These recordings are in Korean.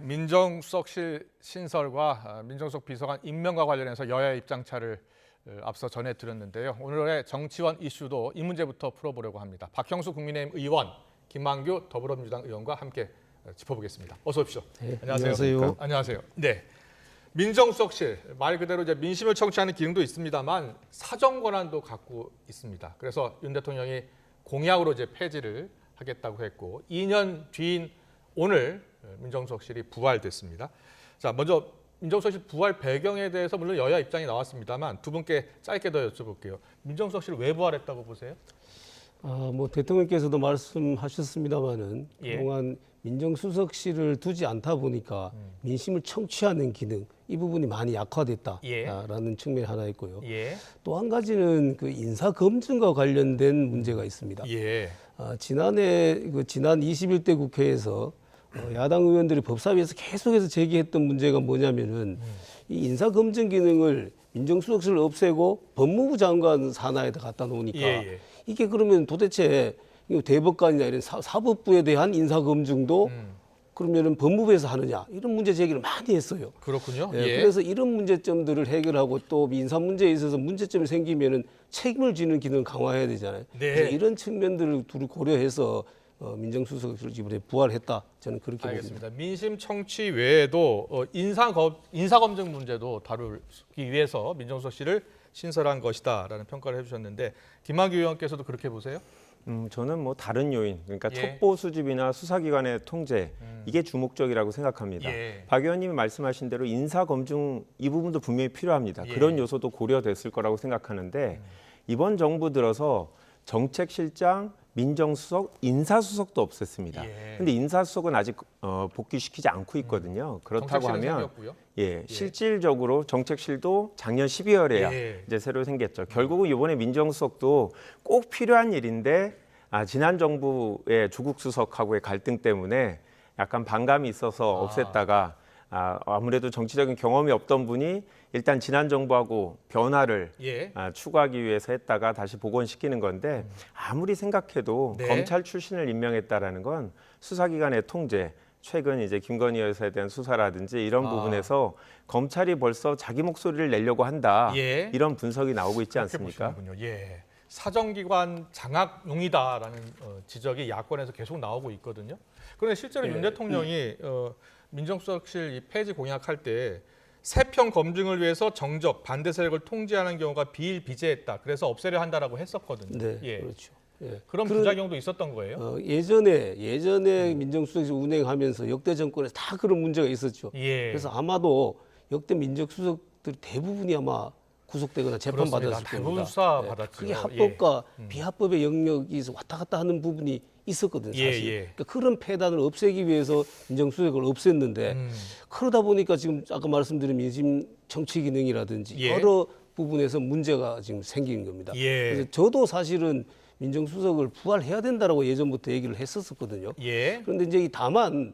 민정수석실 신설과 민정수석 비서관 임명과 관련해서 여야의 입장차를 앞서 전해드렸는데요. 오늘의 정치원 이슈도 이 문제부터 풀어보려고 합니다. 박형수 국민의힘 의원, 김만규 더불어민주당 의원과 함께 짚어보겠습니다. 어서 오십시오. 네, 안녕하세요. 안녕하세요. 네, 민정수석실 말 그대로 이제 민심을 청취하는 기능도 있습니다만 사정 권한도 갖고 있습니다. 그래서 윤 대통령이 공약으로 이제 폐지를 하겠다고 했고 2년 뒤인 오늘 민정수석실이 부활됐습니다. 자, 먼저 민정수석실 부활 배경에 대해서 물론 여야 입장이 나왔습니다만 두 분께 짧게 더 여쭤볼게요. 민정수석실 왜 부활했다고 보세요? 뭐 대통령께서도 말씀하셨습니다마는 그동안 민정수석실을 두지 않다 보니까 민심을 청취하는 기능 이 부분이 많이 약화됐다라는 측면이 하나 있고요. 또 한 가지는 그 인사 검증과 관련된 문제가 있습니다. 지난 21대 국회에서 야당 의원들이 법사위에서 계속해서 제기했던 문제가 뭐냐면은 이 인사 검증 기능을 민정수석실을 없애고 법무부 장관 산하에다 갖다 놓으니까 이게 그러면 도대체 대법관이나 이런 사법부에 대한 인사 검증도 그러면은 법무부에서 하느냐 이런 문제 제기를 많이 했어요. 그렇군요. 그래서 이런 문제점들을 해결하고 또 인사 문제에 있어서 문제점이 생기면은 책임을 지는 기능을 강화해야 되잖아요. 그래서 이런 측면들을 두루 고려해서 민정수석실 이번에 부활했다. 저는 그렇게 알겠습니다. 봅니다. 민심 청취 외에도 인사 검증 문제도 다루기 위해서 민정수석실을 신설한 것이다라는 평가를 해주셨는데 김만규 의원께서도 그렇게 보세요? 저는 뭐 다른 요인, 그러니까 첩보 수집이나 수사기관의 통제 이게 주목적이라고 생각합니다. 박 의원님이 말씀하신 대로 인사 검증 이 부분도 분명히 필요합니다. 그런 요소도 고려됐을 거라고 생각하는데 이번 정부 들어서 정책실장, 민정수석, 인사수석도 없앴습니다. 그런데 인사수석은 아직 복귀시키지 않고 있거든요. 그렇다고 하면 실질적으로 정책실도 작년 12월에야 이제 새로 생겼죠. 결국은 이번에 민정수석도 꼭 필요한 일인데 지난 정부의 조국 수석하고의 갈등 때문에 약간 반감이 있어서 없앴다가 아무래도 정치적인 경험이 없던 분이 일단 지난 정부하고 변화를 추구하기 위해서 했다가 다시 복원시키는 건데 아무리 생각해도 검찰 출신을 임명했다라는 건 수사기관의 통제, 최근 이제 김건희 여사에 대한 수사라든지 이런 부분에서 검찰이 벌써 자기 목소리를 내려고 한다 이런 분석이 나오고 있지 않습니까? 사정기관 장악용이다라는 지적이 야권에서 계속 나오고 있거든요. 그런데 실제로 윤 대통령이 민정수석실 이 폐지 공약할 때 세평 검증을 위해서 정적, 반대 세력을 통제하는 경우가 비일비재했다. 그래서 없애려 한다라고 했었거든요. 그렇죠. 그런 부작용도 있었던 거예요? 예전에 민정수석실 운행하면서 역대 정권에서 다 그런 문제가 있었죠. 그래서 아마도 역대 민정수석들 대부분이 아마 구속되거나 재판받았을 겁니다. 대부분 수사 받았죠. 그게 합법과 비합법의 영역이 왔다 갔다 하는 부분이 있었거든요. 사실. 그러니까 그런 폐단을 없애기 위해서 민정수석을 없앴는데 그러다 보니까 지금 아까 말씀드린 민심 청취 기능이라든지 여러 부분에서 문제가 지금 생기는 겁니다. 그래서 저도 사실은 민정수석을 부활해야 된다라고 예전부터 얘기를 했었거든요. 그런데 이제 다만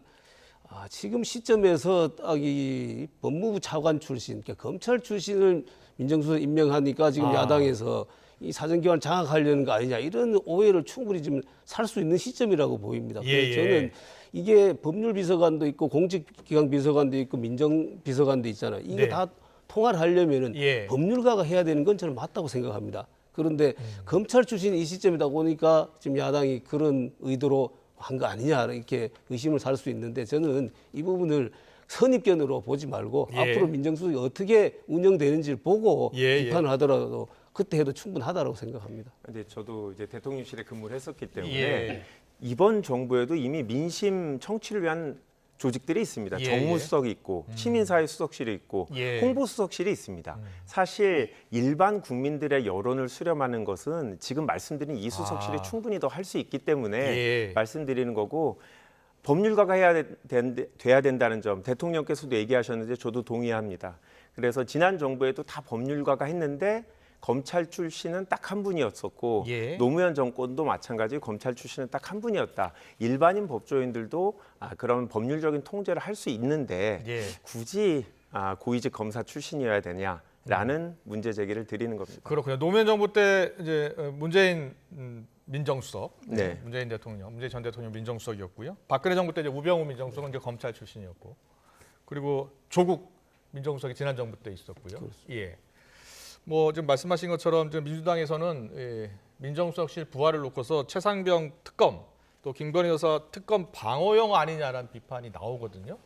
지금 시점에서 딱 이 법무부 차관 출신, 그러니까 검찰 출신을 민정수석 임명하니까 지금 야당에서 이 사정기관 장악하려는 거 아니냐 이런 오해를 충분히 지금 살 수 있는 시점이라고 보입니다. 그래서 저는 이게 법률비서관도 있고 공직기강 비서관도 있고 민정비서관도 있잖아요. 이게 다 통화를 하려면은 법률가가 해야 되는 건 저는 맞다고 생각합니다. 그런데 검찰 출신 이 시점이다 보니까 지금 야당이 그런 의도로 한 거 아니냐 이렇게 의심을 살 수 있는데 저는 이 부분을 선입견으로 보지 말고 앞으로 민정수석이 어떻게 운영되는지를 보고 비판을 하더라도 그때 해도 충분하다고 생각합니다. 근데 저도 이제 대통령실에 근무를 했었기 때문에 이번 정부에도 이미 민심 청취를 위한 조직들이 있습니다. 정무수석이 있고 시민사회 수석실이 있고 홍보수석실이 있습니다. 사실 일반 국민들의 여론을 수렴하는 것은 지금 말씀드린 이 수석실이 충분히 더 할 수 있기 때문에 말씀드리는 거고 법률가가 돼야 된다는 점 대통령께서도 얘기하셨는데 저도 동의합니다. 그래서 지난 정부에도 다 법률가가 했는데 검찰 출신은 딱 한 분이었었고 노무현 정권도 마찬가지 검찰 출신은 딱 한 분이었다. 일반인 법조인들도 그런 법률적인 통제를 할 수 있는데 굳이 고위직 검사 출신이어야 되냐라는 문제 제기를 드리는 겁니다. 그렇군요. 노무현 정부 때 이제 문재인 민정수석, 문재인 전 대통령 민정수석이었고요. 박근혜 정부 때 이제 우병우 민정수석은 이제 검찰 출신이었고. 그리고 조국 민정수석이 지난 정부 때 있었고요. 예. 뭐 지금 말씀하신 것처럼 지금 민주당에서는 민정수석실 부활을 놓고서 최상병 특검 또 김건희 여사 특검 방어용 아니냐라는 비판이 나오거든요.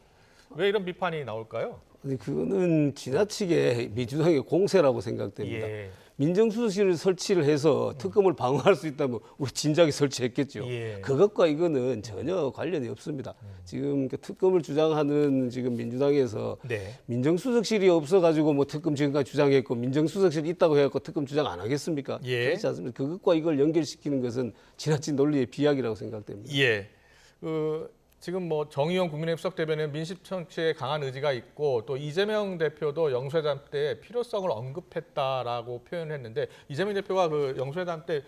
왜 이런 비판이 나올까요? 근데 그거는 지나치게 민주당의 공세라고 생각됩니다. 예. 민정수석실을 설치를 해서 특검을 방어할 수 있다면 우리 진작에 설치했겠죠. 예. 그것과 이거는 전혀 관련이 없습니다. 지금 그 특검을 주장하는 지금 민주당에서 네. 민정수석실이 없어가지고 뭐 특검 지금까지 주장했고 민정수석실이 있다고 해갖고 특검 주장 안 하겠습니까? 예. 그렇지 않습니다. 그것과 이걸 연결시키는 것은 지나친 논리의 비약이라고 생각됩니다. 예. 지금 뭐 정의용 국민의힘 수석 대변인 민심 청취에 강한 의지가 있고 또 이재명 대표도 영수회담 때 필요성을 언급했다라고 표현했는데 이재명 대표가 그 영수회담 때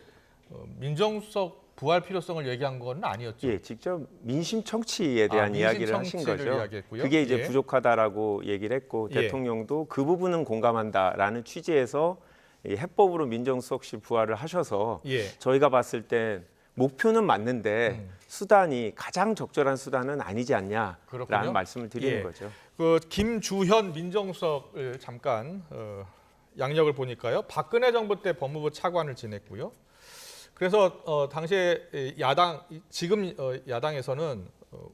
민정수석 부활 필요성을 얘기한 건 아니었죠. 예, 직접 민심 청취에 대한 민심 이야기를 하신 청취를 거죠. 이야기했고요. 그게 이제 예. 부족하다라고 얘기를 했고 예. 대통령도 그 부분은 공감한다라는 취지에서 이 해법으로 민정수석실 부활을 하셔서 예. 저희가 봤을 땐 목표는 맞는데 수단이 가장 적절한 수단은 아니지 않냐라는 그렇군요. 말씀을 드리는 예. 거죠. 그 김주현 민정수석을 잠깐 양력을 보니까요. 박근혜 정부 때 법무부 차관을 지냈고요. 그래서 당시에 지금 야당에서는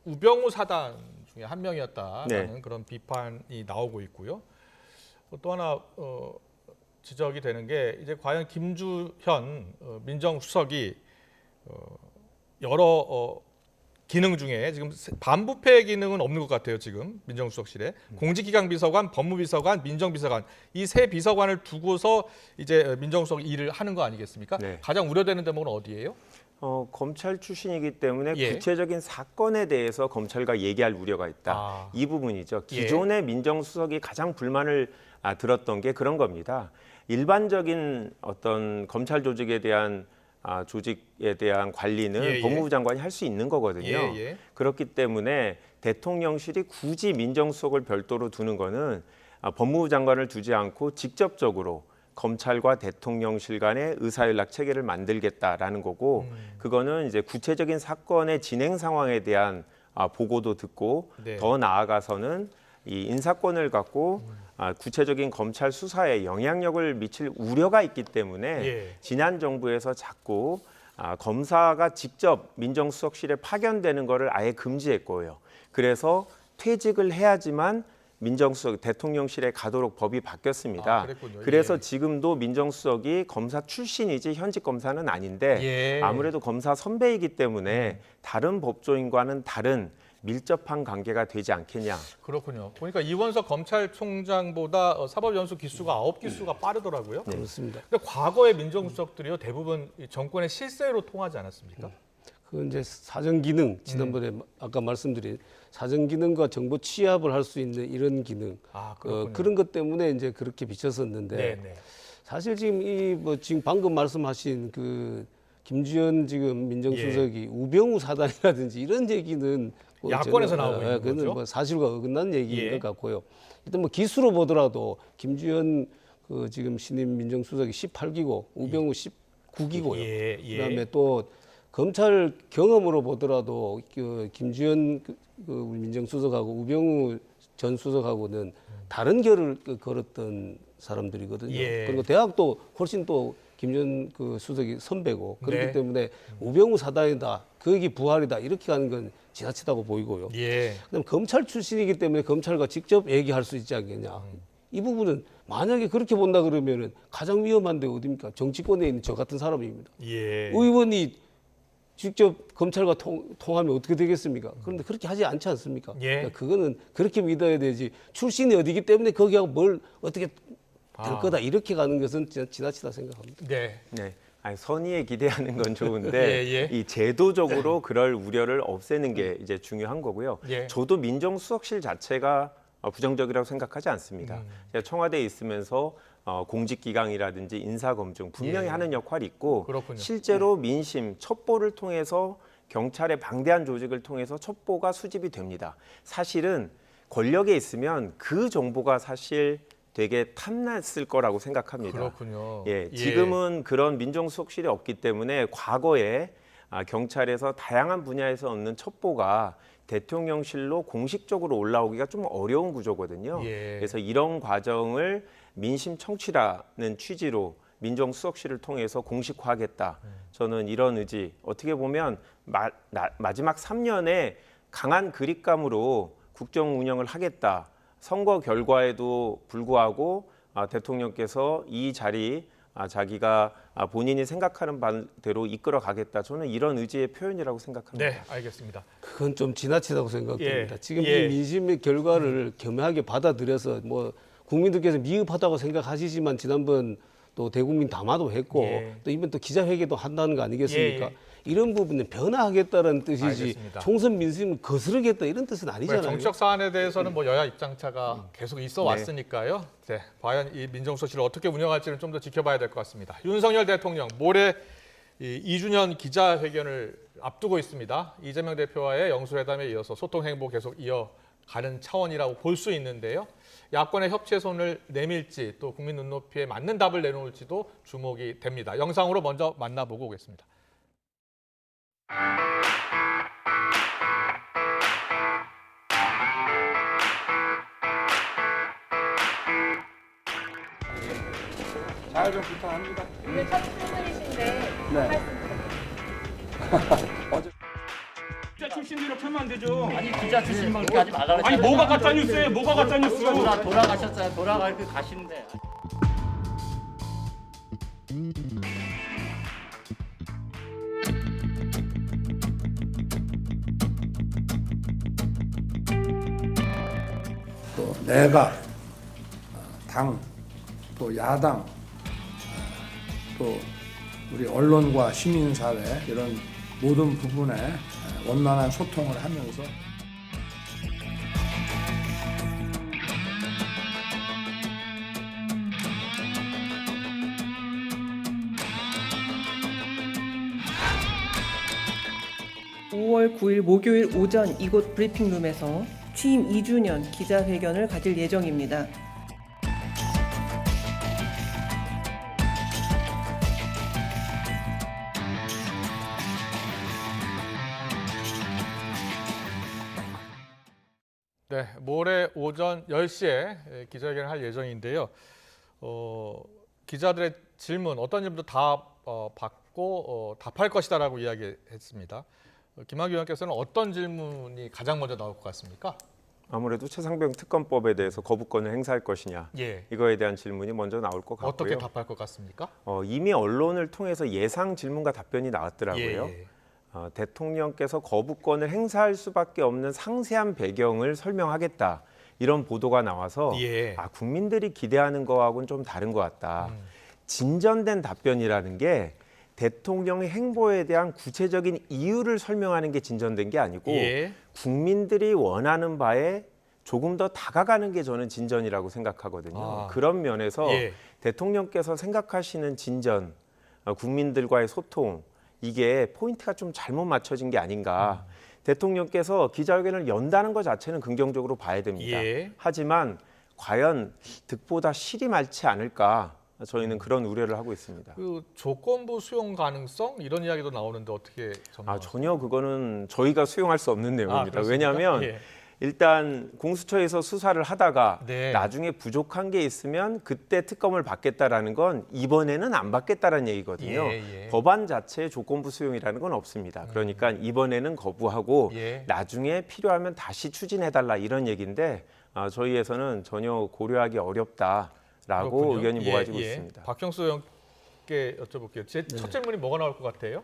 우병우 사단 중에 한 명이었다라는 네. 그런 비판이 나오고 있고요. 또 하나 지적이 되는 게 이제 과연 김주현 민정수석이 여러 기능 중에 지금 반부패 기능은 없는 것 같아요. 지금 민정수석실에 공직기강 비서관, 법무비서관, 민정비서관 이 세 비서관을 두고서 이제 민정수석 일을 하는 거 아니겠습니까? 네. 가장 우려되는 대목은 어디예요? 검찰 출신이기 때문에 예. 구체적인 사건에 대해서 검찰과 얘기할 우려가 있다. 이 부분이죠. 기존의 민정수석이 가장 불만을 들었던 게 그런 겁니다. 일반적인 어떤 검찰 조직에 대한 조직에 대한 관리는 예, 예. 법무부 장관이 할 수 있는 거거든요. 예, 예. 그렇기 때문에 대통령실이 굳이 민정수석을 별도로 두는 거는 법무부 장관을 두지 않고 직접적으로 검찰과 대통령실 간의 의사연락 체계를 만들겠다라는 거고 그거는 이제 구체적인 사건의 진행 상황에 대한 보고도 듣고 네. 더 나아가서는 이 인사권을 갖고 구체적인 검찰 수사에 영향력을 미칠 우려가 있기 때문에 예. 지난 정부에서 자꾸 검사가 직접 민정수석실에 파견되는 것을 아예 금지했고요. 그래서 퇴직을 해야지만 민정수석 대통령실에 가도록 법이 바뀌었습니다. 그랬군요. 그래서 예. 지금도 민정수석이 검사 출신이지 현직 검사는 아닌데 예. 아무래도 검사 선배이기 때문에 다른 법조인과는 다른 밀접한 관계가 되지 않겠냐. 그렇군요. 보니까 이원석 검찰총장보다 사법연수 기수가 9기수가 빠르더라고요. 네. 그렇습니다. 근데 과거의 민정수석들이요 대부분 이 정권의 실세로 통하지 않았습니까? 그 이제 사정 기능 지난번에 아까 말씀드린 사정 기능과 정보 취합을 할 수 있는 이런 기능 그렇군요. 그런 것 때문에 이제 그렇게 비쳤었는데 네. 사실 지금 지금 방금 말씀하신 그 김주현 지금 민정수석이 우병우 사단이라든지 이런 얘기는 뭐 야권에서 저는, 나오고 있는 그거는 거죠? 뭐 사실과 어긋난 얘기인 예. 것 같고요. 일단 뭐 기수로 보더라도 김주현 그 지금 신임 민정수석이 18기고 우병우 19기고요. 예. 그다음에 또 검찰 경험으로 보더라도 그 김주현 그 우리 민정수석하고 우병우 전 수석하고는 다른 결을 걸었던 사람들이거든요. 예. 그리고 대학도 훨씬 또 김주현 그 수석이 선배고 그렇기 네. 때문에 우병우 사단이다, 거기 부활이다 이렇게 가는 건 지나치다고 보이고요. 예. 그다음 검찰 출신이기 때문에 검찰과 직접 얘기할 수 있지 않겠냐. 이 부분은 만약에 그렇게 본다 그러면은 가장 위험한 데 어디입니까? 정치권에 있는 저 같은 사람입니다. 예. 의원이 직접 검찰과 통하면 어떻게 되겠습니까? 그런데 그렇게 하지 않지 않습니까? 예. 그러니까 그거는 그렇게 믿어야 되지. 출신이 어디기 때문에 거기하고 뭘 어떻게 될 거다 이렇게 가는 것은 지나치다 생각합니다. 네. 네. 선의에 기대하는 건 좋은데 예. 이 제도적으로 그럴 우려를 없애는 게 이제 중요한 거고요. 예. 저도 민정수석실 자체가 부정적이라고 생각하지 않습니다. 제가 청와대에 있으면서 공직기강이라든지 인사검증 분명히 예. 하는 역할이 있고 그렇군요. 실제로 민심 첩보를 통해서 경찰의 방대한 조직을 통해서 첩보가 수집이 됩니다. 사실은 권력에 있으면 그 정보가 사실 되게 탐났을 거라고 생각합니다. 그렇군요. 예, 지금은 그런 민정수석실이 없기 때문에 과거에 경찰에서 다양한 분야에서 얻는 첩보가 대통령실로 공식적으로 올라오기가 좀 어려운 구조거든요. 예. 그래서 이런 과정을 민심 청취라는 취지로 민정수석실을 통해서 공식화하겠다. 저는 이런 의지, 어떻게 보면 마지막 3년에 강한 그립감으로 국정 운영을 하겠다. 선거 결과에도 불구하고 대통령께서 이 자리 자기가 본인이 생각하는 바대로 이끌어 가겠다. 저는 이런 의지의 표현이라고 생각합니다. 네, 알겠습니다. 그건 좀 지나치다고 생각됩니다. 예. 지금 예. 이 민심의 결과를 겸허하게 받아들여서 뭐 국민들께서 미흡하다고 생각하시지만 지난번 또 대국민 담화도 했고 예. 또 이번 또 기자회견도 한다는 거 아니겠습니까? 예, 예. 이런 부분은 변화하겠다는 뜻이지 알겠습니다. 총선 민심을 거스르겠다 이런 뜻은 아니잖아요. 정치적 사안에 대해서는 뭐 여야 입장차가 계속 있어 왔으니까요. 네, 과연 이 민정수석실을 어떻게 운영할지는 좀 더 지켜봐야 될 것 같습니다. 윤석열 대통령 모레 2주년 기자회견을 앞두고 있습니다. 이재명 대표와의 영수회담에 이어서 소통 행보 계속 이어가는 차원이라고 볼 수 있는데요. 야권의 협치의 손을 내밀지 또 국민 눈높이에 맞는 답을 내놓을지도 주목이 됩니다. 영상으로 먼저 만나보고 오겠습니다. 잘 좀 부탁합니다. 오늘 첫 출근이신데 네. 기자 출신들이 이렇게 하면 안 되죠. 아니 기자 출신만 그렇게 하지 말라 아니 뭐가 가짜 뉴스예요? 뭐가 가짜 뉴스? 돌아가셨어요. 돌아갈 그 가시는데. 또 내각, 당, 또 야당, 또 우리 언론과 시민사회 이런 모든 부분에 원만한 소통을 하면서 (5월 9일) 목요일 오전 이곳 브리핑룸에서 취임 2주년 기자회견을 가질 예정입니다. 네, 모레 오전 10시에 기자회견을 할 예정인데요. 기자들의 질문, 어떤 질문도 다 받고 답할 것이다라고 이야기했습니다. 김학의 의원께서는 어떤 질문이 가장 먼저 나올 것 같습니까? 아무래도 최상병 특검법에 대해서 거부권을 행사할 것이냐 예. 이거에 대한 질문이 먼저 나올 것 같고요. 어떻게 답할 것 같습니까? 이미 언론을 통해서 예상 질문과 답변이 나왔더라고요. 예. 대통령께서 거부권을 행사할 수밖에 없는 상세한 배경을 설명하겠다. 이런 보도가 나와서 예. 국민들이 기대하는 거하고는 좀 다른 것 같다. 진전된 답변이라는 게 대통령의 행보에 대한 구체적인 이유를 설명하는 게 진전된 게 아니고 예. 국민들이 원하는 바에 조금 더 다가가는 게 저는 진전이라고 생각하거든요. 그런 면에서 예. 대통령께서 생각하시는 진전, 국민들과의 소통, 이게 포인트가 좀 잘못 맞춰진 게 아닌가. 대통령께서 기자회견을 연다는 것 자체는 긍정적으로 봐야 됩니다. 예. 하지만 과연 득보다 실이 많지 않을까. 저희는 그런 우려를 하고 있습니다. 그 조건부 수용 가능성 이런 이야기도 나오는데 어떻게 전망하세요? 전혀 그거는 저희가 수용할 수 없는 내용입니다. 그렇습니까? 왜냐하면 예. 일단 공수처에서 수사를 하다가 네. 나중에 부족한 게 있으면 그때 특검을 받겠다라는 건 이번에는 안 받겠다라는 얘기거든요. 예. 법안 자체에 조건부 수용이라는 건 없습니다. 그러니까 이번에는 거부하고 예. 나중에 필요하면 다시 추진해달라 이런 얘기인데 저희에서는 전혀 고려하기 어렵다라고 그렇군요. 의견이 모아지고 예. 있습니다. 박형수 의원께 여쭤볼게요. 제 첫 질문이 뭐가 나올 것 같아요?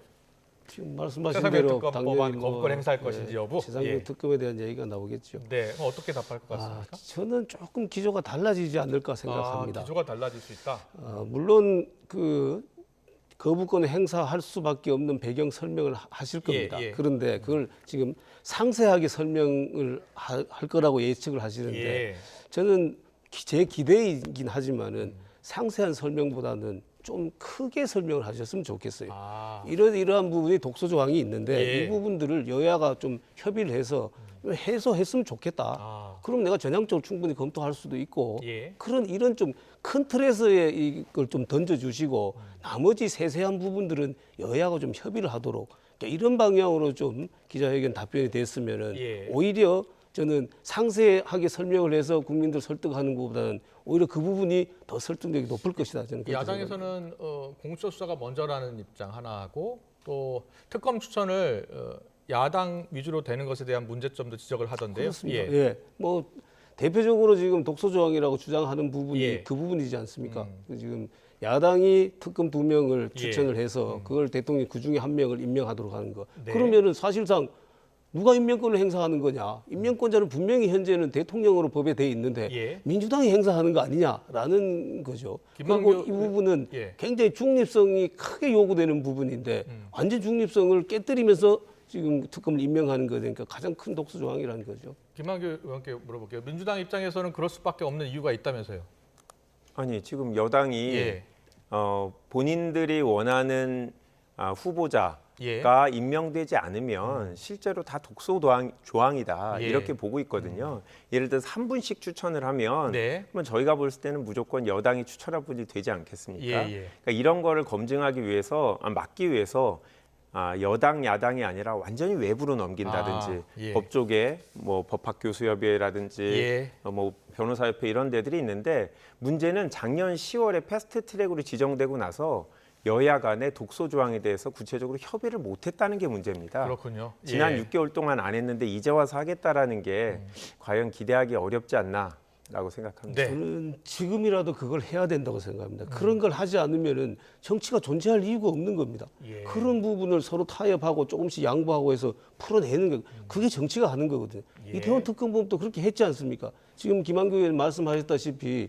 지금 말씀하신 최상병 대로 특검 당연히 법안 거부권 행사할 것인지 여부? 최상병 예. 특검에 대한 얘기가 나오겠죠. 네, 그럼 어떻게 답할 것 같습니까? 저는 조금 기조가 달라지지 않을까 생각합니다. 기조가 달라질 수 있다. 물론 그 거부권 행사할 수밖에 없는 배경 설명을 하실 겁니다. 예. 그런데 그걸 지금 상세하게 설명을 할 거라고 예측을 하시는데 예. 저는 제 기대이긴 하지만은 상세한 설명보다는 좀 크게 설명을 하셨으면 좋겠어요. 이러한 부분이 독소 조항이 있는데 예. 이 부분들을 여야가 좀 협의를 해서 해소했으면 좋겠다. 그럼 내가 전향적으로 충분히 검토할 수도 있고 예. 이런 좀 큰 틀에서의 이걸 좀 던져주시고 나머지 세세한 부분들은 여야가 좀 협의를 하도록 그러니까 이런 방향으로 좀 기자회견 답변이 됐으면은 예. 오히려 저는 상세하게 설명을 해서 국민들 설득하는 것보다는 오히려 그 부분이 더 설득력이 높을 것이다. 저는 그렇게 생각합니다. 야당에서는 공수처 수사가 먼저라는 입장 하나하고 또 특검 추천을 야당 위주로 되는 것에 대한 문제점도 지적을 하던데요. 그렇습니다. 예. 뭐 대표적으로 지금 독소 조항이라고 주장하는 부분이 예. 그 부분이지 않습니까? 지금 야당이 특검 2명을 예. 추천을 해서 그걸 대통령이 그 중에 1명을 임명하도록 하는 거. 네. 그러면은 사실상 누가 임명권을 행사하는 거냐? 임명권자는 분명히 현재는 대통령으로 법에 돼 있는데 예. 민주당이 행사하는 거 아니냐라는 거죠. 그리고 김만교 이 부분은 예. 굉장히 중립성이 크게 요구되는 부분인데 완전 중립성을 깨뜨리면서 지금 특검을 임명하는 거니까 가장 큰 독소 조항이라는 거죠. 김만교 의원께 물어볼게요. 민주당 입장에서는 그럴 수밖에 없는 이유가 있다면서요. 아니 지금 여당이 예. 본인들이 원하는 후보자가 예. 임명되지 않으면 실제로 다 독소 조항이다 예. 이렇게 보고 있거든요. 예를 들어서 한 분씩 추천을 하면 네. 그러면 저희가 볼 때는 무조건 여당이 추천한 분이 되지 않겠습니까? 예, 예. 그러니까 이런 거를 검증하기 위해서 막기 위해서 여당 야당이 아니라 완전히 외부로 넘긴다든지 예. 법조계 뭐 법학교수협의회라든지 예. 뭐 변호사협회 이런 데들이 있는데 문제는 작년 10월에 패스트트랙으로 지정되고 나서 여야 간의 독소 조항에 대해서 구체적으로 협의를 못했다는 게 문제입니다. 그렇군요. 지난 예. 6개월 동안 안 했는데 이제 와서 하겠다라는 게 과연 기대하기 어렵지 않나라고 생각합니다. 네. 저는 지금이라도 그걸 해야 된다고 생각합니다. 그런 걸 하지 않으면은 정치가 존재할 이유가 없는 겁니다. 예. 그런 부분을 서로 타협하고 조금씩 양보하고 해서 풀어내는 거, 그게 정치가 하는 거거든요. 예. 이태원 특검법도 그렇게 했지 않습니까? 지금 김한규 의원 말씀하셨다시피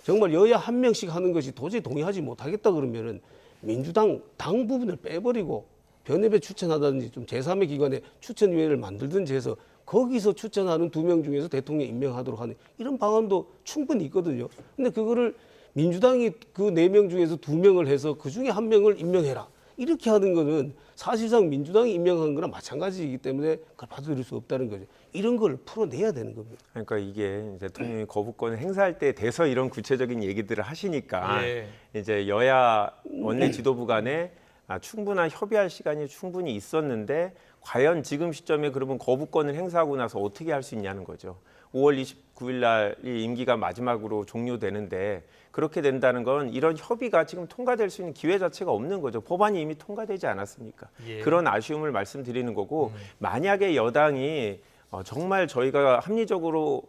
정말 여야 한 명씩 하는 것이 도저히 동의하지 못하겠다 그러면은 민주당 당 부분을 빼버리고 변협에 추천하다든지 좀 제3의 기관에 추천위원회를 만들든지 해서 거기서 추천하는 2명 중에서 대통령 임명하도록 하는 이런 방안도 충분히 있거든요. 근데 그거를 민주당이 그 4명 중에서 2명을 해서 그 중에 1명을 임명해라. 이렇게 하는 거는 사실상 민주당이 임명한 거랑 마찬가지이기 때문에 그걸 받아들일 수 없다는 거죠. 이런 걸 풀어내야 되는 겁니다. 그러니까 이게 대통령이 거부권을 행사할 때 돼서 이런 구체적인 얘기들을 하시니까 예. 이제 여야 원내 지도부 간에 충분한 협의할 시간이 충분히 있었는데 과연 지금 시점에 그러면 거부권을 행사하고 나서 어떻게 할 수 있냐는 거죠. 5월 29일 날 이 임기가 마지막으로 종료되는데 그렇게 된다는 건 이런 협의가 지금 통과될 수 있는 기회 자체가 없는 거죠. 법안이 이미 통과되지 않았습니까? 예. 그런 아쉬움을 말씀드리는 거고 만약에 여당이 정말 저희가 합리적으로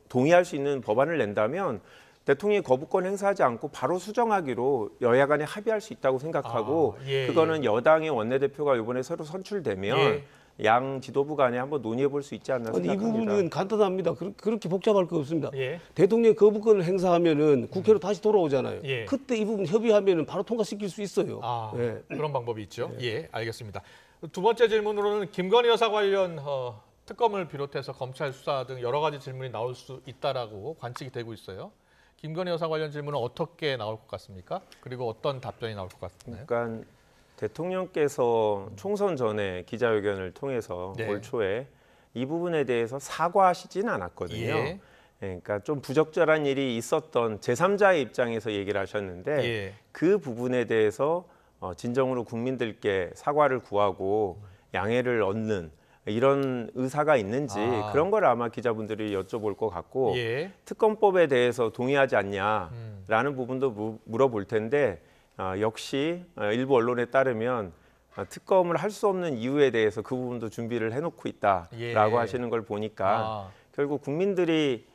동의할 수 있는 법안을 낸다면 대통령이 거부권 행사하지 않고 바로 수정하기로 여야 간에 합의할 수 있다고 생각하고 예, 그거는 여당의 원내대표가 이번에 새로 선출되면 예. 양 지도부 간에 한번 논의해 볼 수 있지 않나 아니, 이 생각합니다. 부분은 간단합니다. 그렇게 복잡할 거 없습니다. 예. 대통령 거부권을 행사하면은 국회로 다시 돌아오잖아요. 예. 그때 이 부분 협의하면은 바로 통과시킬 수 있어요. 예. 그런 방법이 있죠. 예, 알겠습니다. 두 번째 질문으로는 김건희 여사 관련 특검을 비롯해서 검찰 수사 등 여러 가지 질문이 나올 수 있다라고 관측이 되고 있어요. 김건희 여사 관련 질문은 어떻게 나올 것 같습니까? 그리고 어떤 답변이 나올 것 같나요? 그러니까 대통령께서 총선 전에 기자회견을 통해서 네. 올 초에 이 부분에 대해서 사과하시지는 않았거든요. 예. 그러니까 좀 부적절한 일이 있었던 제3자의 입장에서 얘기를 하셨는데 예. 그 부분에 대해서 진정으로 국민들께 사과를 구하고 양해를 얻는 이런 의사가 있는지 그런 걸 아마 기자분들이 여쭤볼 것 같고 예. 특검법에 대해서 동의하지 않냐라는 부분도 물어볼 텐데 역시 일부 언론에 따르면 특검을 할 수 없는 이유에 대해서 그 부분도 준비를 해놓고 있다라고 예. 하시는 걸 보니까 결국 국민들이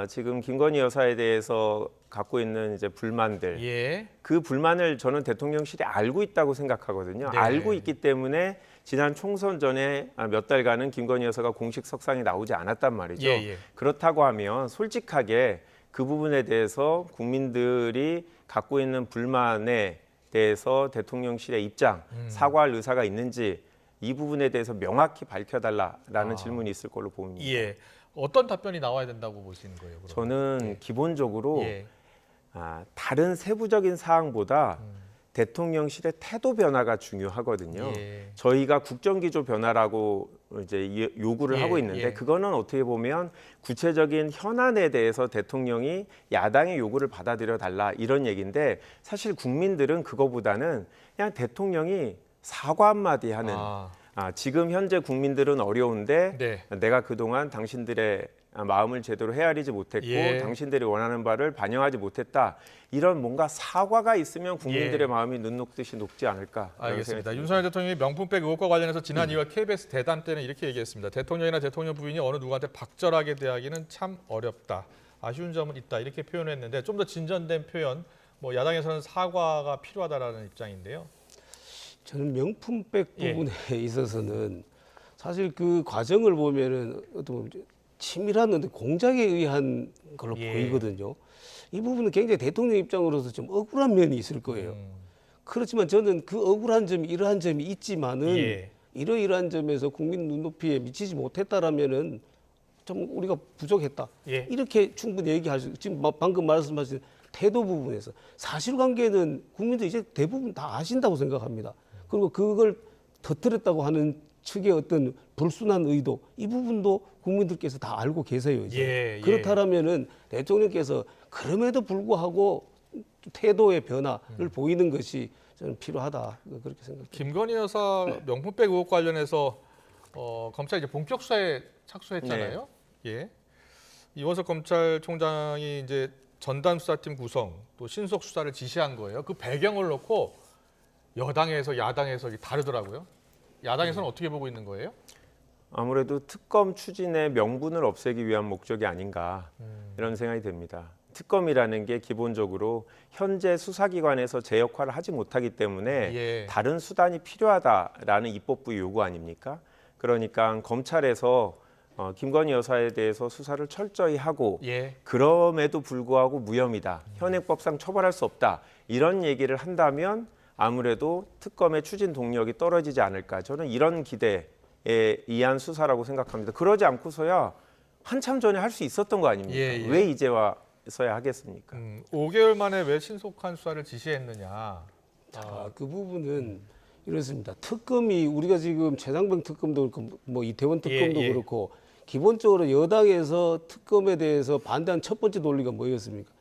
지금 김건희 여사에 대해서 갖고 있는 이제 불만들 예. 그 불만을 저는 대통령실이 알고 있다고 생각하거든요. 네. 알고 있기 때문에 지난 총선 전에 몇 달간은 김건희 여사가 공식 석상에 나오지 않았단 말이죠. 예, 예. 그렇다고 하면 솔직하게 그 부분에 대해서 국민들이 갖고 있는 불만에 대해서 대통령실의 입장, 사과할 의사가 있는지 이 부분에 대해서 명확히 밝혀달라라는 질문이 있을 걸로 봅니다. 예. 어떤 답변이 나와야 된다고 보시는 거예요? 그러면? 저는 기본적으로 예. 다른 세부적인 사항보다 대통령실의 태도 변화가 중요하거든요. 예. 저희가 국정기조 변화라고 이제 요구를 예, 하고 있는데 예. 그거는 어떻게 보면 구체적인 현안에 대해서 대통령이 야당의 요구를 받아들여 달라 이런 얘기인데 사실 국민들은 그거보다는 그냥 대통령이 사과 한마디 하는 지금 현재 국민들은 어려운데 네. 내가 그동안 당신들의 마음을 제대로 헤아리지 못했고 당신들이 원하는 바를 반영하지 못했다. 이런 뭔가 사과가 있으면 국민들의 마음이 눈 녹듯이 녹지 않을까. 알겠습니다. 윤석열 대통령이 명품백 의혹과 관련해서 지난 2월 KBS 대담 때는 이렇게 얘기했습니다. 대통령이나 대통령 부인이 어느 누구한테 박절하게 대하기는 참 어렵다. 아쉬운 점은 있다. 이렇게 표현했는데 좀 더 진전된 표현, 뭐 야당에서는 사과가 필요하다라는 입장인데요. 저는 명품백 부분에 있어서는 사실 그 과정을 보면은 어떤 치밀한 공작에 의한 걸로 보이거든요. 이 부분은 굉장히 대통령 입장으로서 좀 억울한 면이 있을 거예요. 그렇지만 저는 그 억울한 점이 이러한 점이 있지만은 이러이러한 점에서 국민 눈높이에 미치지 못했다라면은 좀 우리가 부족했다. 이렇게 충분히 얘기할 수. 지금 방금 말씀하신 태도 부분에서 사실관계는 국민들 이제 대부분 다 아신다고 생각합니다. 그리고 그걸 터뜨렸다고 하는 측의 어떤 불순한 의도 이 부분도 국민들께서 다 알고 계세요. 이제. 그렇다면은 대통령께서 그럼에도 불구하고 태도의 변화를 보이는 것이 저는 필요하다 그렇게 생각합니다. 김건희 여사 명품백 의혹 관련해서 검찰이 이제 본격 수사에 착수했잖아요. 이원석 검찰총장이 이제 전담 수사팀 구성 또 신속 수사를 지시한 거예요. 그 배경을 놓고 여당에서 야당에서 다르더라고요. 야당에서는 어떻게 보고 있는 거예요? 아무래도 특검 추진의 명분을 없애기 위한 목적이 아닌가 이런 생각이 듭니다. 특검이라는 게 기본적으로 현재 수사기관에서 제 역할을 하지 못하기 때문에 다른 수단이 필요하다라는 입법부 요구 아닙니까? 그러니까 검찰에서 김건희 여사에 대해서 수사를 철저히 하고 그럼에도 불구하고 무혐의다. 현행법상 처벌할 수 없다. 이런 얘기를 한다면 아무래도 특검의 추진 동력이 떨어지지 않을까. 저는 이런 기대에 의한 수사라고 생각합니다. 그러지 않고서야 한참 전에 할 수 있었던 거 아닙니까? 왜 이제 와서야 하겠습니까? 5개월 만에 왜 신속한 수사를 지시했느냐. 자, 그 부분은 이렇습니다. 특검이 우리가 지금 최상병 특검도 그렇고 뭐 이태원 특검도 그렇고 기본적으로 여당에서 특검에 대해서 반대한 첫 번째 논리가 뭐였습니까?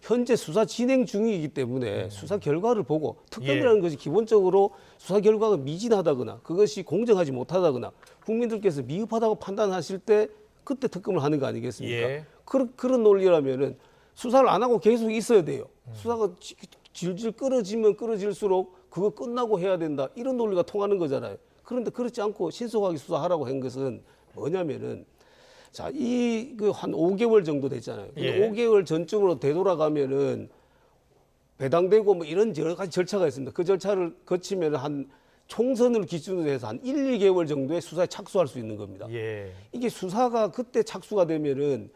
현재 수사 진행 중이기 때문에 수사 결과를 보고 특검이라는 것이 기본적으로 수사 결과가 미진하다거나 그것이 공정하지 못하다거나 국민들께서 미흡하다고 판단하실 때 그때 특검을 하는 거 아니겠습니까? 그런 논리라면은 수사를 안 하고 계속 있어야 돼요. 수사가 질질 끌어지면 끌어질수록 그거 끝나고 해야 된다. 이런 논리가 통하는 거잖아요. 그런데 그렇지 않고 신속하게 수사하라고 한 것은 뭐냐면은 자, 한 5개월 정도 됐잖아요. 5개월 전쯤으로 되돌아가면은 배당되고 뭐 이런 여러 가지 절차가 있습니다. 그 절차를 거치면 한 총선을 기준으로 해서 한 1, 2개월 정도의 수사에 착수할 수 있는 겁니다. 이게 수사가 그때 착수가 되면은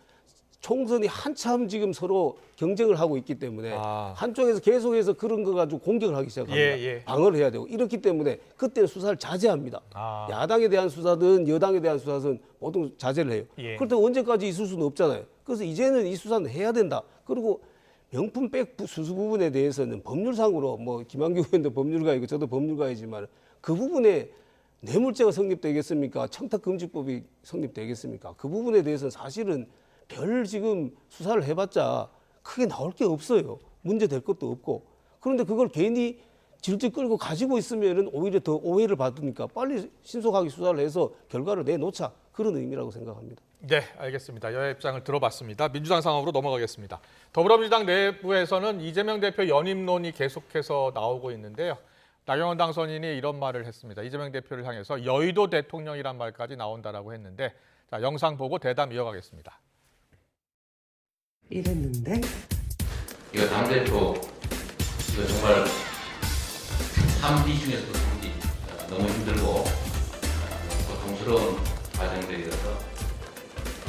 총선이 한참 지금 서로 경쟁을 하고 있기 때문에 한쪽에서 계속해서 그런 거 가지고 공격을 하기 시작합니다. 방어를 해야 되고 이렇기 때문에 그때는 수사를 자제합니다. 야당에 대한 수사든 여당에 대한 수사든 모두 자제를 해요. 그렇다고 언제까지 있을 수는 없잖아요. 그래서 이제는 이 수사는 해야 된다. 그리고 명품백 수수 부분에 대해서는 법률상으로 뭐 김한규 의원도 법률가이고 저도 법률가이지만 그 부분에 뇌물죄가 성립되겠습니까? 청탁금지법이 성립되겠습니까? 그 부분에 대해서는 사실은 별 지금 수사를 해봤자 크게 나올 게 없어요. 문제될 것도 없고. 그런데 그걸 괜히 질질 끌고 가지고 있으면은 오히려 더 오해를 받으니까 빨리 신속하게 수사를 해서 결과를 내놓자. 그런 의미라고 생각합니다. 네, 알겠습니다. 여야 입장을 들어봤습니다. 민주당 상황으로 넘어가겠습니다. 더불어민주당 내부에서는 이재명 대표 연임론이 계속해서 나오고 있는데요. 나경원 당선인이 이런 말을 했습니다. 이재명 대표를 향해서 여의도 대통령이란 말까지 나온다라고 했는데 자, 영상 보고 대담 이어가겠습니다. 이랬는데 이거 당대표 이거 정말 3기 중에서도 3기 너무 힘들고 고통스러운 과정들이라서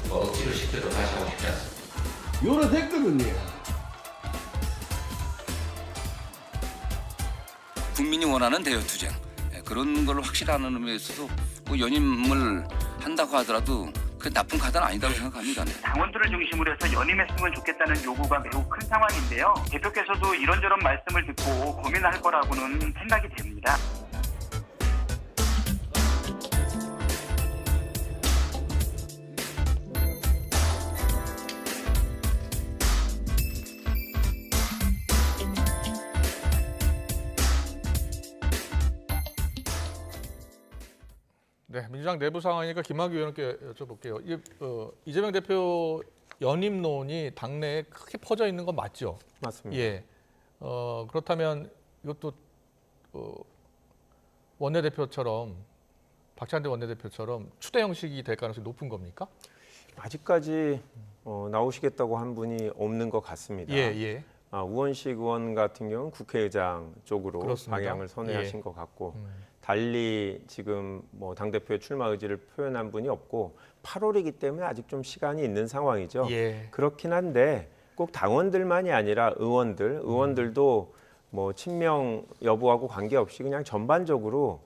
억지로 시켜도 다시 하고 싶지 않습니다. 요래 됐거든요. 국민이 원하는 대여투쟁 그런 걸 확실하는 의미에서도 뭐 연임을 한다고 하더라도 그 나쁜 카드는 아니다고 생각합니다. 당원들을 중심으로 해서 연임했으면 좋겠다는 요구가 매우 큰 상황인데요. 대표께서도 이런저런 말씀을 듣고 고민할 거라고는 생각이 됩니다. 네, 민주당 내부 상황이니까 김학의 의원께 여쭤볼게요. 이재명 대표 연임론이 당내에 크게 퍼져 있는 건 맞죠? 맞습니다. 예. 그렇다면 이것도 원내대표처럼 박찬대 원내대표처럼 추대 형식이 될 가능성이 높은 겁니까? 아직까지 나오시겠다고 한 분이 없는 것 같습니다. 예. 우원식 의원 같은 경우는 국회의장 쪽으로 그렇습니다. 방향을 선회하신 예. 것 같고 달리 지금 뭐 당대표의 출마 의지를 표현한 분이 없고 8월이기 때문에 아직 좀 시간이 있는 상황이죠. 예. 그렇긴 한데 꼭 당원들만이 아니라 의원들도 뭐 친명 여부하고 관계없이 그냥 전반적으로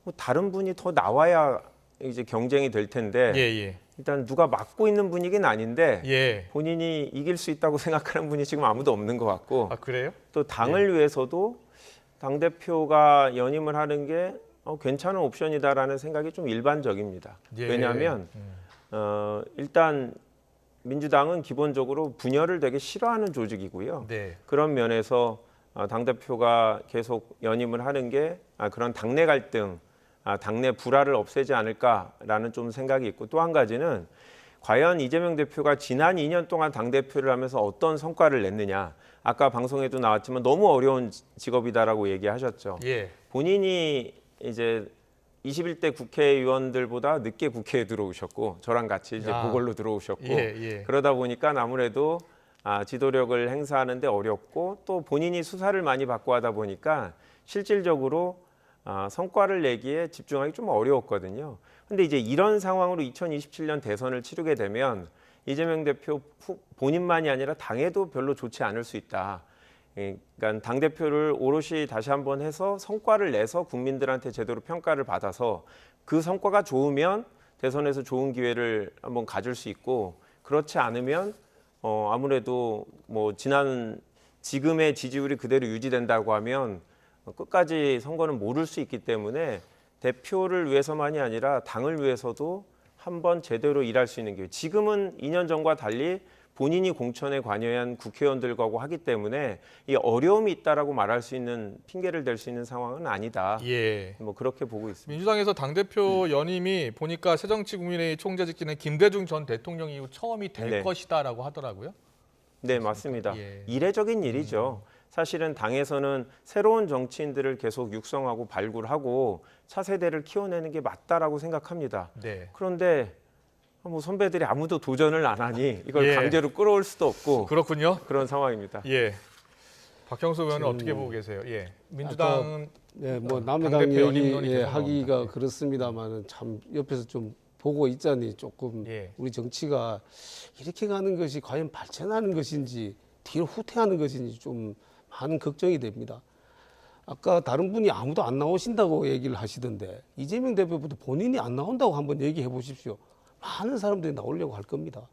뭐 다른 분이 더 나와야 이제 경쟁이 될 텐데 예. 일단 누가 맡고 있는 분위기는 아닌데 예. 본인이 이길 수 있다고 생각하는 분이 지금 아무도 없는 것 같고 아, 그래요? 또 당을 위해서도 당대표가 연임을 하는 게 괜찮은 옵션이다라는 생각이 좀 일반적입니다. 예. 왜냐하면 일단 민주당은 기본적으로 분열을 되게 싫어하는 조직이고요. 네. 그런 면에서 당대표가 계속 연임을 하는 게 그런 당내 갈등, 당내 불화를 없애지 않을까라는 좀 생각이 있고 또 한 가지는 과연 이재명 대표가 지난 2년 동안 당대표를 하면서 어떤 성과를 냈느냐. 아까 방송에도 나왔지만 너무 어려운 직업이다라고 얘기하셨죠. 예. 본인이 이제 21대 국회의원들보다 늦게 국회에 들어오셨고 저랑 같이 이제 보궐로 들어오셨고 예. 그러다 보니까 아무래도 지도력을 행사하는데 어렵고 또 본인이 수사를 많이 받고 하다 보니까 실질적으로 성과를 내기에 집중하기 좀 어려웠거든요. 근데 이제 이런 상황으로 2027년 대선을 치르게 되면 이재명 대표 본인만이 아니라 당에도 별로 좋지 않을 수 있다. 그러니까 당대표를 오롯이 다시 한번 해서 성과를 내서 국민들한테 제대로 평가를 받아서 그 성과가 좋으면 대선에서 좋은 기회를 한번 가질 수 있고 그렇지 않으면 아무래도 뭐 지금의 지지율이 그대로 유지된다고 하면 끝까지 선거는 모를 수 있기 때문에 대표를 위해서만이 아니라 당을 위해서도 한번 제대로 일할 수 있는 기회. 지금은 2년 전과 달리 본인이 공천에 관여한 국회의원들과고 하기 때문에 이 어려움이 있다라고 말할 수 있는 핑계를 댈 수 있는 상황은 아니다. 예. 뭐 그렇게 보고 있습니다. 민주당에서 당대표 연임이 보니까 새정치국민회의 총재 직기는 김대중 전 대통령 이후 처음이 될 네. 것이다라고 하더라고요. 네, 맞습니다. 예. 이례적인 일이죠. 사실은 당에서는 새로운 정치인들을 계속 육성하고 발굴하고 차세대를 키워내는 게 맞다라고 생각합니다. 네. 그런데 뭐 선배들이 아무도 도전을 안 하니 이걸 예. 강제로 끌어올 수도 없고 그렇군요. 그런 상황입니다. 예. 박형수 의원은 어떻게 보고 계세요? 예. 민주당은 네, 뭐 남의 당 당대표 얘기 연임론이 계속 하기가 나옵니다. 그렇습니다만은 참 옆에서 좀 보고 있자니 조금 예. 우리 정치가 이렇게 가는 것이 과연 발전하는 것인지 뒤로 후퇴하는 것인지 좀 많은 걱정이 됩니다. 아까 다른 분이 아무도 안 나오신다고 얘기를 하시던데 이재명 대표부터 본인이 안 나온다고 한번 얘기해 보십시오. 많은 사람들이 나오려고 할 겁니다.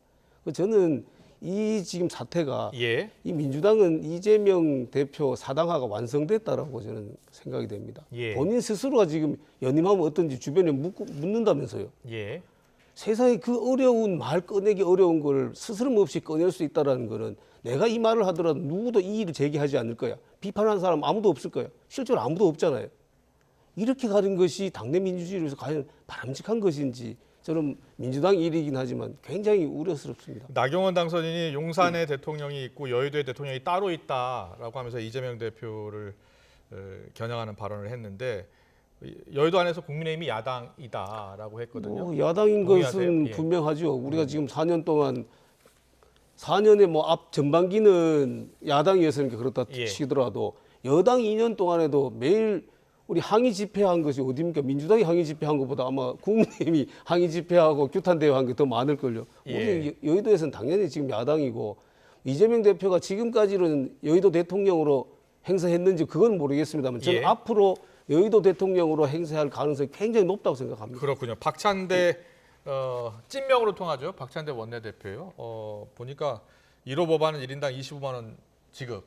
저는 이 지금 사태가 예. 이 민주당은 이재명 대표 사당화가 완성됐다라고 저는 생각이 됩니다. 예. 본인 스스로가 지금 연임하면 어떤지 주변에 묻는다면서요. 예. 세상에 그 어려운 말 꺼내기 어려운 걸 스스럼 없이 꺼낼 수 있다는 거는 내가 이 말을 하더라도 누구도 이의를 제기하지 않을 거야. 비판하는 사람 아무도 없을 거야. 실제로 아무도 없잖아요. 이렇게 가는 것이 당내 민주주의를 위해서 과연 바람직한 것인지 저는 민주당 일이긴 하지만 굉장히 우려스럽습니다. 나경원 당선인이 용산에 대통령이 있고 여의도에 대통령이 따로 있다라고 하면서 이재명 대표를 겨냥하는 발언을 했는데 여의도 안에서 국민의힘이 야당이다라고 했거든요. 야당인 동의하세요? 것은 예. 분명하죠. 우리가 지금 4년 동안 4년의 뭐 앞 전반기는 야당이었으니까 그렇다 예. 치더라도 여당 2년 동안에도 매일 우리 항의 집회한 것이 어디입니까? 민주당이 항의 집회한 것보다 아마 국민의힘이 항의 집회하고 규탄 대회한 게 더 많을걸요. 예. 우리 여의도에서는 당연히 지금 야당이고 이재명 대표가 지금까지는 여의도 대통령으로 행사했는지 그건 모르겠습니다만 저는 예. 앞으로 여의도 대통령으로 행사할 가능성이 굉장히 높다고 생각합니다. 그렇군요. 박찬대 찐명으로 통하죠. 박찬대 원내대표요. 보니까 1호 법안은 1인당 25만 원 지급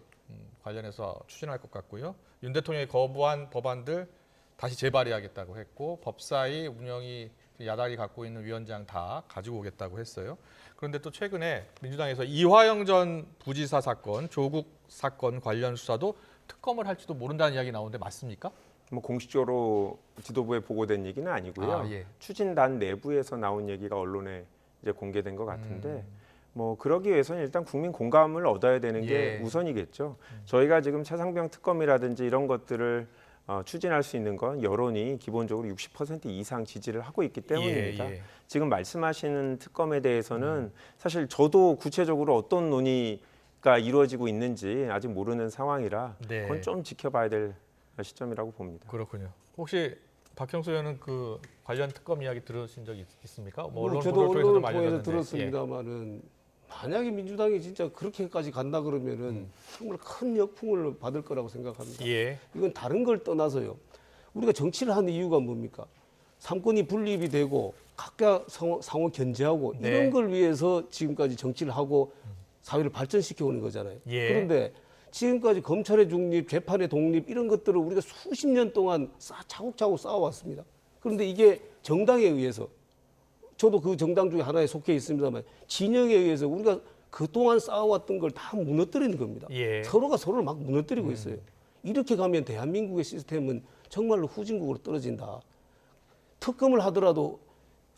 관련해서 추진할 것 같고요. 윤 대통령이 거부한 법안들 다시 재발의하겠다고 했고 법사위 운영이 야당이 갖고 있는 위원장 다 가지고 오겠다고 했어요. 그런데 또 최근에 민주당에서 이화영 전 부지사 사건, 조국 사건 관련 수사도 특검을 할지도 모른다는 이야기 나오는데 맞습니까? 뭐 공식적으로 지도부에 보고된 얘기는 아니고요. 아, 예. 추진단 내부에서 나온 얘기가 언론에 이제 공개된 것 같은데 뭐 그러기 위해서는 일단 국민 공감을 얻어야 되는 게 예. 우선이겠죠. 저희가 지금 차상병 특검이라든지 이런 것들을 추진할 수 있는 건 여론이 기본적으로 60% 이상 지지를 하고 있기 때문입니다. 예. 지금 말씀하시는 특검에 대해서는 사실 저도 구체적으로 어떤 논의가 이루어지고 있는지 아직 모르는 상황이라 네. 그건 좀 지켜봐야 될 시점이라고 봅니다. 그렇군요. 혹시 박형수 의원은 그 관련 특검 이야기 들으신 적 있습니까? 뭐 언론 저도 보도 쪽에서 좀 언론을 통해서 알려졌는데. 들었습니다만은 만약에 민주당이 진짜 그렇게까지 간다 그러면은 정말 큰 역풍을 받을 거라고 생각합니다. 예. 이건 다른 걸 떠나서요. 우리가 정치를 하는 이유가 뭡니까? 삼권이 분립이 되고 각각 상호 견제하고 네. 이런 걸 위해서 지금까지 정치를 하고 사회를 발전시켜 오는 거잖아요. 예. 그런데 지금까지 검찰의 중립, 재판의 독립 이런 것들을 우리가 수십 년 동안 차곡차곡 쌓아왔습니다. 그런데 이게 정당에 의해서 저도 그 정당 중에 하나에 속해 있습니다만 진영에 의해서 우리가 그동안 쌓아왔던 걸 다 무너뜨리는 겁니다. 예. 서로가 서로를 막 무너뜨리고 있어요. 이렇게 가면 대한민국의 시스템은 정말로 후진국으로 떨어진다. 특검을 하더라도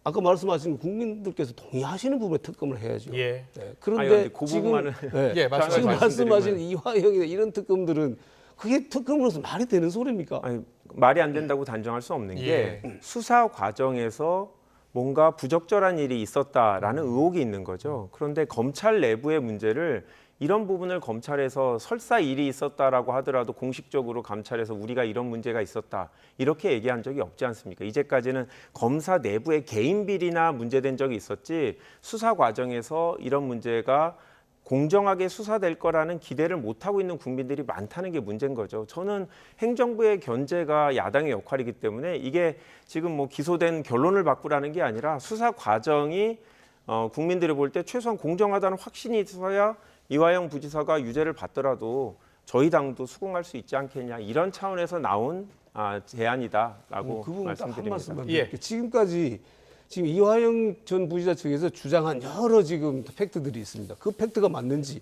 아까 말씀하신 국민들께서 동의하시는 부분에 특검을 해야죠. 예. 네. 아니, 그런데 근데 그 지금, 부분만은 네. 예, 말씀하세요. 지금 말씀하신 말씀드리면- 이화영이나 이런 특검들은 그게 특검으로서 말이 되는 소리입니까? 아니, 말이 안 된다고 단정할 수 없는 게 수사 과정에서 뭔가 부적절한 일이 있었다라는 의혹이 있는 거죠. 그런데 검찰 내부의 문제를 이런 부분을 검찰에서 설사 일이 있었다라고 하더라도 공식적으로 감찰에서 우리가 이런 문제가 있었다 이렇게 얘기한 적이 없지 않습니까? 이제까지는 검사 내부의 개인 비리나 문제된 적이 있었지 수사 과정에서 이런 문제가 공정하게 수사될 거라는 기대를 못하고 있는 국민들이 많다는 게 문제인 거죠. 저는 행정부의 견제가 야당의 역할이기 때문에 이게 지금 뭐 기소된 결론을 바꾸라는 게 아니라 수사 과정이 국민들이 볼 때 최소한 공정하다는 확신이 있어야 이화영 부지사가 유죄를 받더라도 저희 당도 수긍할 수 있지 않겠냐 이런 차원에서 나온 제안이다라고 그 부분 딱 한 말씀드립니다. 말씀만 예. 드릴게요. 지금까지 지금 이화영 전 부지사 측에서 주장한 여러 지금 팩트들이 있습니다. 그 팩트가 맞는지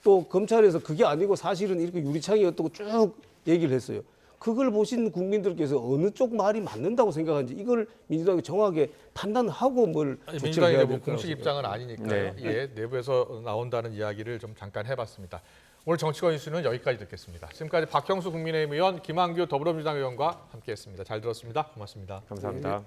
또 검찰에서 그게 아니고 사실은 이렇게 유리창이었다고 쭉 얘기를 했어요. 그걸 보신 국민들께서 어느 쪽 말이 맞는다고 생각하는지 이걸 민주당이 정확하게 판단하고 뭘 조치를 민주당이 해야 뭐 될 거라고 공식 입장은 아니니까요. 네. 예, 내부에서 나온다는 이야기를 좀 잠깐 해봤습니다. 오늘 정치권 이슈는 여기까지 듣겠습니다. 지금까지 박형수 국민의힘 의원, 김한규 더불어민주당 의원과 함께했습니다. 잘 들었습니다. 고맙습니다. 감사합니다.